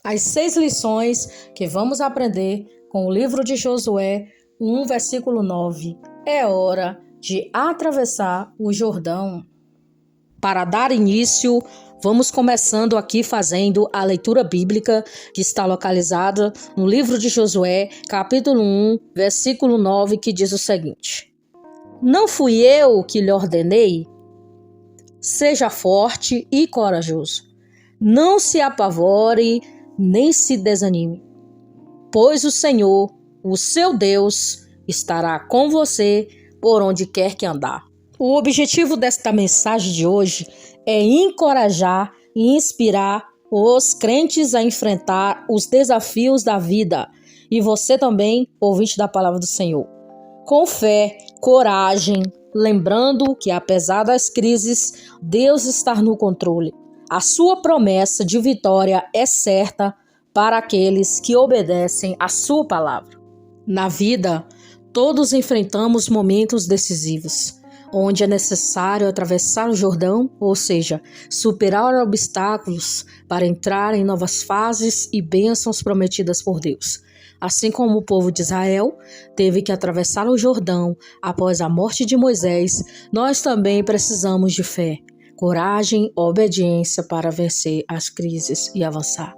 as 6 lições que vamos aprender com o livro de Josué 1, versículo 9. É hora de atravessar o Jordão. Para dar início, vamos começando aqui fazendo a leitura bíblica que está localizada no livro de Josué, capítulo 1, versículo 9, que diz o seguinte: Não fui eu que lhe ordenei? Seja forte e corajoso. Não se apavore, nem se desanime, pois o Senhor, o seu Deus, estará com você por onde quer que andar. O objetivo desta mensagem de hoje é encorajar e inspirar os crentes a enfrentar os desafios da vida, e você também, ouvinte da palavra do Senhor, com fé, coragem, lembrando que apesar das crises, Deus está no controle. A sua promessa de vitória é certa para aqueles que obedecem à sua palavra. Na vida, todos enfrentamos momentos decisivos, onde é necessário atravessar o Jordão, ou seja, superar obstáculos para entrar em novas fases e bênçãos prometidas por Deus. Assim como o povo de Israel teve que atravessar o Jordão após a morte de Moisés, nós também precisamos de fé, coragem, obediência para vencer as crises e avançar.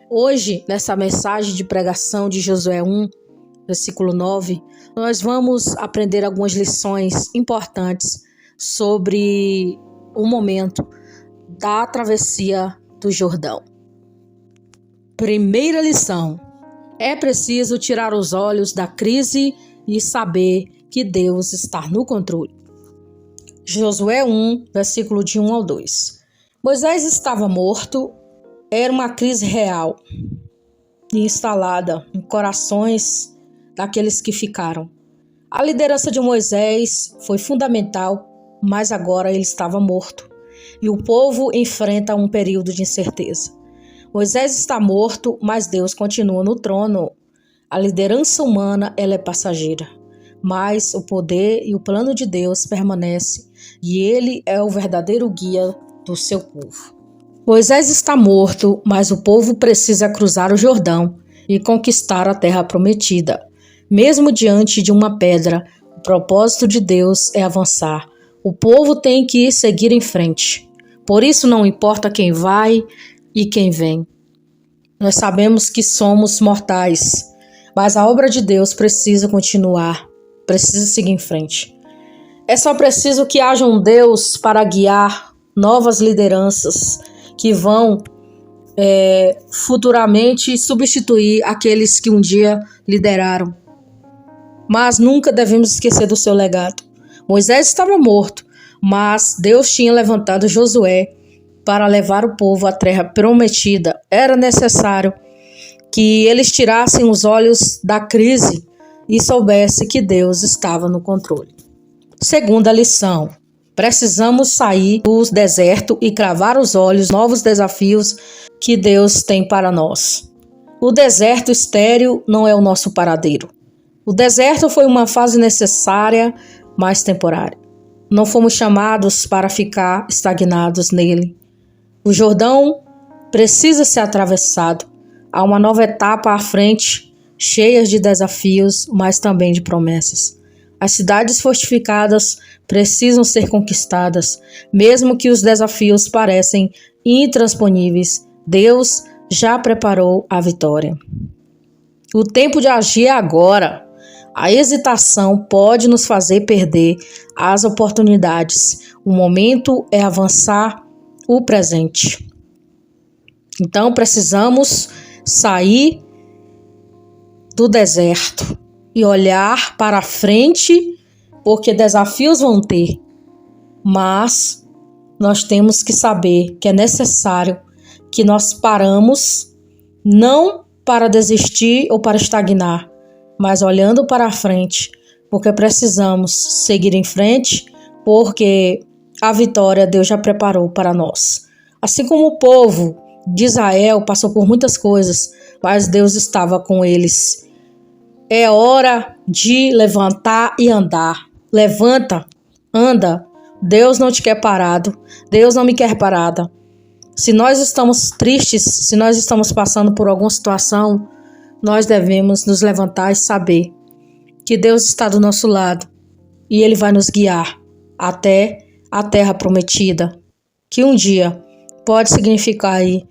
Hoje, nessa mensagem de pregação de Josué 1, versículo 9, nós vamos aprender algumas lições importantes sobre o momento da travessia do Jordão. Primeira lição: é preciso tirar os olhos da crise e saber que Deus está no controle. Josué 1, versículo de 1 ao 2. Moisés estava morto, era uma crise real e instalada em corações daqueles que ficaram. A liderança de Moisés foi fundamental, mas agora ele estava morto e o povo enfrenta um período de incerteza. Moisés está morto, mas Deus continua no trono. A liderança humana, ela é passageira, mas o poder e o plano de Deus permanece e ele é o verdadeiro guia do seu povo. Moisés está morto, mas o povo precisa cruzar o Jordão e conquistar a terra prometida. Mesmo diante de uma pedra, o propósito de Deus é avançar. O povo tem que seguir em frente. Por isso não importa quem vai e quem vem. Nós sabemos que somos mortais, mas a obra de Deus precisa continuar, precisa seguir em frente. É só preciso que haja um Deus para guiar novas lideranças que vão futuramente substituir aqueles que um dia lideraram. Mas nunca devemos esquecer do seu legado. Moisés estava morto, mas Deus tinha levantado Josué para levar o povo à terra prometida. Era necessário que eles tirassem os olhos da crise e soubessem que Deus estava no controle. Segunda lição: precisamos sair do deserto e cravar os olhos nos novos desafios que Deus tem para nós. O deserto estéril não é o nosso paradeiro. O deserto foi uma fase necessária, mas temporária. Não fomos chamados para ficar estagnados nele. O Jordão precisa ser atravessado. Há uma nova etapa à frente, cheia de desafios, mas também de promessas. As cidades fortificadas precisam ser conquistadas, mesmo que os desafios parecem intransponíveis. Deus já preparou a vitória. O tempo de agir é agora. A hesitação pode nos fazer perder as oportunidades. O momento é avançar o presente. Então precisamos sair do deserto e olhar para frente, porque desafios vão ter. Mas nós temos que saber que é necessário que nós paramos, não para desistir ou para estagnar, mas olhando para a frente, porque precisamos seguir em frente, porque a vitória Deus já preparou para nós. Assim como o povo de Israel passou por muitas coisas, mas Deus estava com eles. É hora de levantar e andar. Levanta, anda. Deus não te quer parado. Deus não me quer parada. Se nós estamos tristes, se nós estamos passando por alguma situação, nós devemos nos levantar e saber que Deus está do nosso lado e Ele vai nos guiar até a terra prometida, que um dia pode significar aí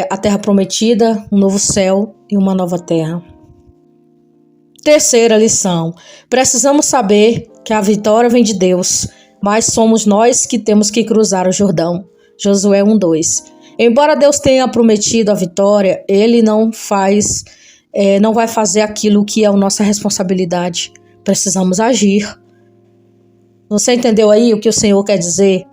a terra prometida, um novo céu e uma nova terra. Terceira lição: precisamos saber que a vitória vem de Deus, mas somos nós que temos que cruzar o Jordão. Josué 1:2. Embora Deus tenha prometido a vitória, Ele não vai fazer aquilo que é a nossa responsabilidade. Precisamos agir. Você entendeu aí o que o Senhor quer dizer?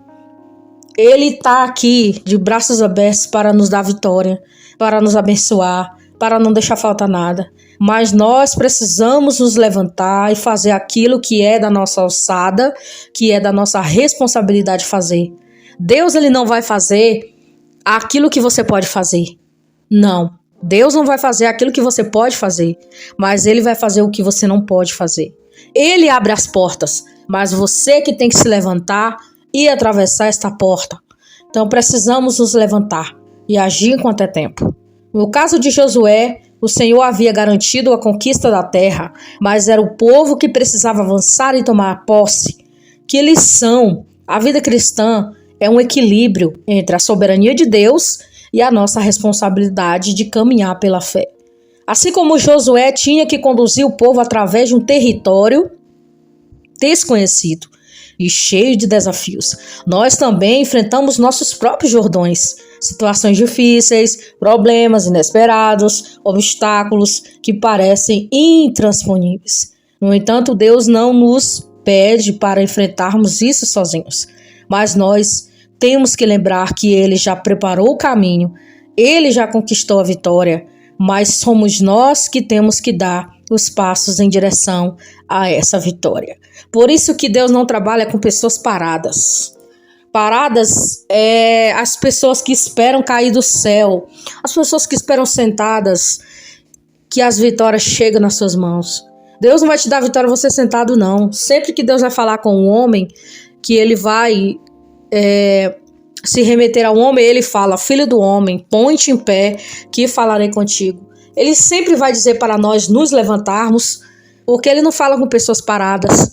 Ele está aqui de braços abertos para nos dar vitória, para nos abençoar, para não deixar faltar nada. Mas nós precisamos nos levantar e fazer aquilo que é da nossa alçada, que é da nossa responsabilidade fazer. Deus, Ele não vai fazer aquilo que você pode fazer. Não. Deus não vai fazer aquilo que você pode fazer, mas Ele vai fazer o que você não pode fazer. Ele abre as portas, mas você que tem que se levantar e atravessar esta porta. Então precisamos nos levantar e agir enquanto é tempo. No caso de Josué, o Senhor havia garantido a conquista da terra, mas era o povo que precisava avançar e tomar posse. Que lição! A vida cristã é um equilíbrio entre a soberania de Deus e a nossa responsabilidade de caminhar pela fé. Assim como Josué tinha que conduzir o povo através de um território desconhecido e cheio de desafios, nós também enfrentamos nossos próprios Jordões, situações difíceis, problemas inesperados, obstáculos que parecem intransponíveis. No entanto, Deus não nos pede para enfrentarmos isso sozinhos, mas nós temos que lembrar que Ele já preparou o caminho, Ele já conquistou a vitória, mas somos nós que temos que dar os passos em direção a essa vitória. Por isso que Deus não trabalha com pessoas paradas. Paradas é as pessoas que esperam cair do céu, as pessoas que esperam sentadas que as vitórias chegam nas suas mãos. Deus não vai te dar vitória você sentado, não. Sempre que Deus vai falar com um homem, que Ele vai se remeter ao homem, Ele fala: filho do homem, põe-te em pé, que falarei contigo. Ele sempre vai dizer para nós nos levantarmos, porque Ele não fala com pessoas paradas.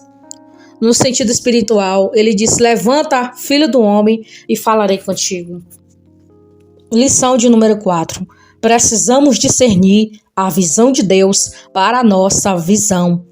No sentido espiritual, Ele diz: levanta, filho do homem, e falarei contigo. Lição de número 4. Precisamos discernir a visão de Deus para a nossa visão.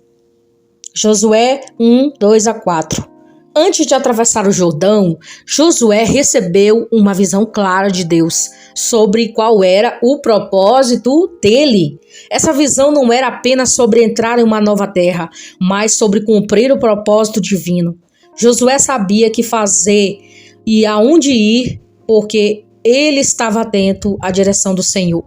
Josué 1:2-4. Antes de atravessar o Jordão, Josué recebeu uma visão clara de Deus sobre qual era o propósito dele. Essa visão não era apenas sobre entrar em uma nova terra, mas sobre cumprir o propósito divino. Josué sabia que fazer e aonde ir, porque ele estava atento à direção do Senhor.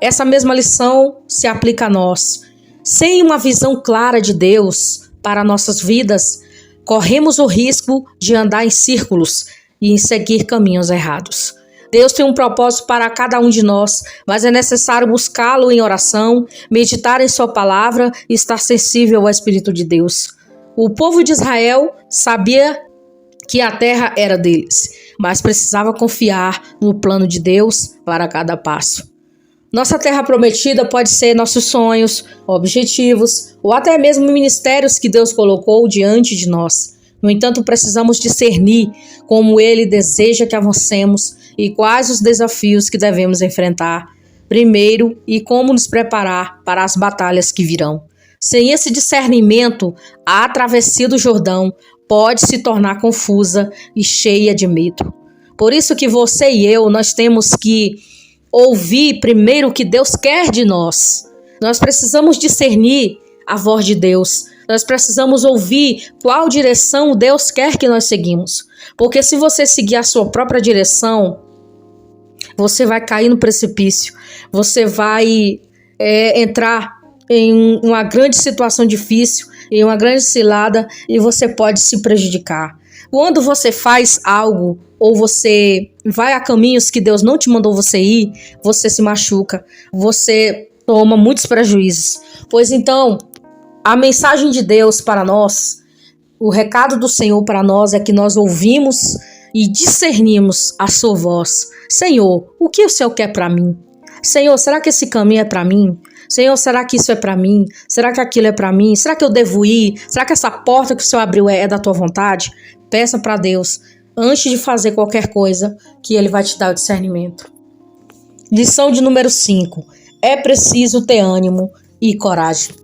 Essa mesma lição se aplica a nós. Sem uma visão clara de Deus para nossas vidas, corremos o risco de andar em círculos e em seguir caminhos errados. Deus tem um propósito para cada um de nós, mas é necessário buscá-lo em oração, meditar em sua palavra e estar sensível ao Espírito de Deus. O povo de Israel sabia que a terra era deles, mas precisava confiar no plano de Deus para cada passo. Nossa terra prometida pode ser nossos sonhos, objetivos ou até mesmo ministérios que Deus colocou diante de nós. No entanto, precisamos discernir como Ele deseja que avancemos e quais os desafios que devemos enfrentar primeiro e como nos preparar para as batalhas que virão. Sem esse discernimento, a travessia do Jordão pode se tornar confusa e cheia de medo. Por isso que você e eu, nós temos que ouvir primeiro o que Deus quer de nós. Nós precisamos discernir a voz de Deus. Nós precisamos ouvir qual direção Deus quer que nós seguimos. Porque se você seguir a sua própria direção, você vai cair no precipício. Você vai entrar em uma grande situação difícil, em uma grande cilada, e você pode se prejudicar. Quando você faz algo ou você vai a caminhos que Deus não te mandou você ir, você se machuca, você toma muitos prejuízos. Pois então, a mensagem de Deus para nós, o recado do Senhor para nós é que nós ouvimos e discernirmos a sua voz. Senhor, o que o Senhor quer para mim? Senhor, será que esse caminho é para mim? Senhor, será que isso é para mim? Será que aquilo é para mim? Será que eu devo ir? Será que essa porta que o Senhor abriu é da tua vontade? Peça para Deus, antes de fazer qualquer coisa, que Ele vai te dar o discernimento. Lição de número 5. É preciso ter ânimo e coragem.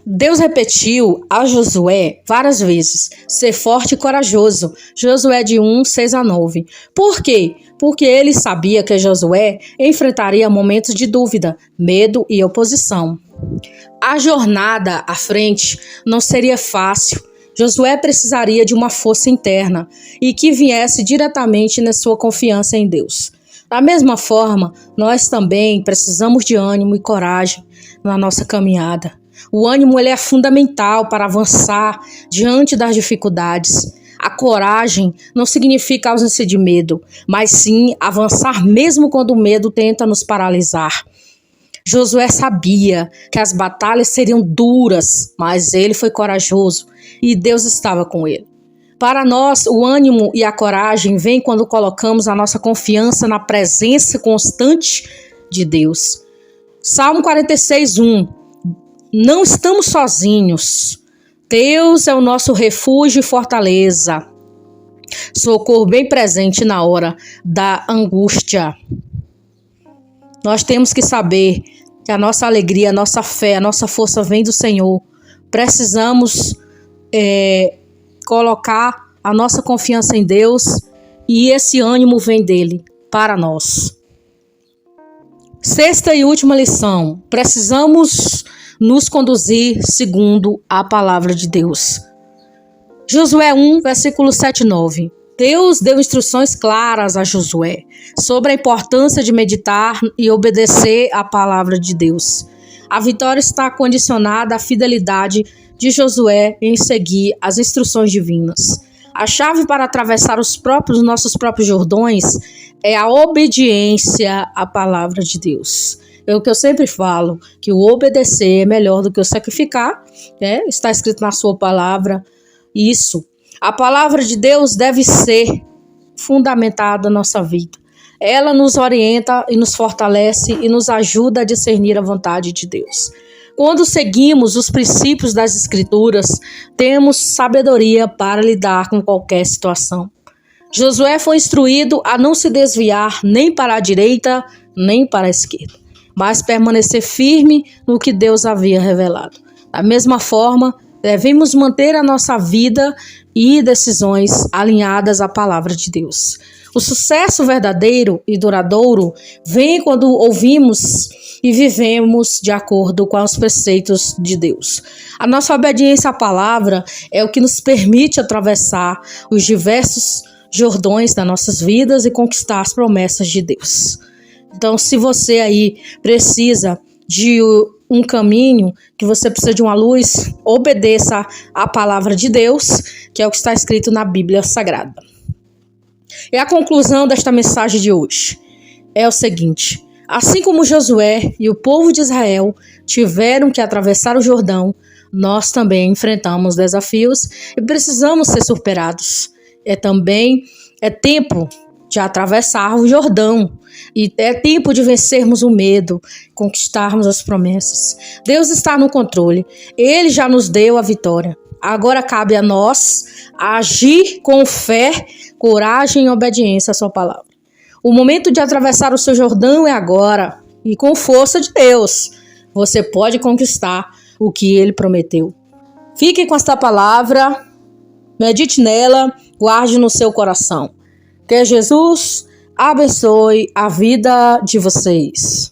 Deus repetiu a Josué várias vezes, ser forte e corajoso. Josué de 1, 6 a 9. Por quê? Porque ele sabia que Josué enfrentaria momentos de dúvida, medo e oposição. A jornada à frente não seria fácil. Josué precisaria de uma força interna e que viesse diretamente na sua confiança em Deus. Da mesma forma, nós também precisamos de ânimo e coragem na nossa caminhada. O ânimo ele é fundamental para avançar diante das dificuldades. A coragem não significa ausência de medo, mas sim avançar mesmo quando o medo tenta nos paralisar. Josué sabia que as batalhas seriam duras, mas ele foi corajoso e Deus estava com ele. Para nós, o ânimo e a coragem vêm quando colocamos a nossa confiança na presença constante de Deus. Salmo 46, 1. Não estamos sozinhos. Deus é o nosso refúgio e fortaleza. Socorro bem presente na hora da angústia. Nós temos que saber que a nossa alegria, a nossa fé, a nossa força vem do Senhor. Precisamos colocar a nossa confiança em Deus e esse ânimo vem dele para nós. Sexta e última lição. Precisamos nos conduzir segundo a palavra de Deus. Josué 1, versículos 7 e 9. Deus deu instruções claras a Josué sobre a importância de meditar e obedecer à palavra de Deus. A vitória está condicionada à fidelidade de Josué em seguir as instruções divinas. A chave para atravessar nossos próprios Jordões é a obediência à palavra de Deus. É o que eu sempre falo, que o obedecer é melhor do que o sacrificar, né? Está escrito na sua palavra isso. A palavra de Deus deve ser fundamentada na nossa vida. Ela nos orienta e nos fortalece e nos ajuda a discernir a vontade de Deus. Quando seguimos os princípios das Escrituras, temos sabedoria para lidar com qualquer situação. Josué foi instruído a não se desviar nem para a direita, nem para a esquerda, mas permanecer firme no que Deus havia revelado. Da mesma forma, devemos manter a nossa vida e decisões alinhadas à palavra de Deus. O sucesso verdadeiro e duradouro vem quando ouvimos e vivemos de acordo com os preceitos de Deus. A nossa obediência à palavra é o que nos permite atravessar os diversos Jordões das nossas vidas e conquistar as promessas de Deus. Então, se você aí precisa de um caminho, que você precisa de uma luz, obedeça à palavra de Deus, que é o que está escrito na Bíblia Sagrada. E a conclusão desta mensagem de hoje é o seguinte: assim como Josué e o povo de Israel tiveram que atravessar o Jordão, nós também enfrentamos desafios e precisamos ser superados. É tempo de atravessar o Jordão e é tempo de vencermos o medo, conquistarmos as promessas. Deus está no controle, Ele já nos deu a vitória. Agora cabe a nós agir com fé, coragem e obediência à sua palavra. O momento de atravessar o seu Jordão é agora e com força de Deus você pode conquistar o que Ele prometeu. Fique com esta palavra, medite nela, guarde no seu coração. Que Jesus abençoe a vida de vocês.